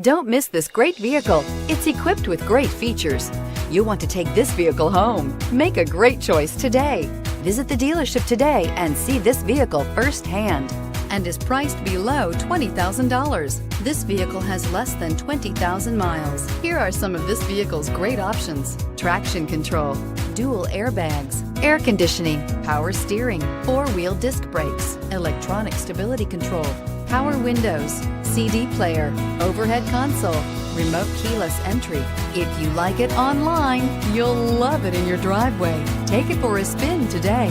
Don't miss this great vehicle. It's equipped with great features. You'll want to take this vehicle home. Make a great choice today. Visit the dealership today and see this vehicle firsthand, and is priced below $20,000. This vehicle has less than 20,000 miles. Here are some of this vehicle's great options: traction control, dual airbags, air conditioning, power steering, four-wheel disc brakes, electronic stability control, power windows, CD player, overhead console, remote keyless entry. If you like it online, you'll love it in your driveway. Take it for a spin today.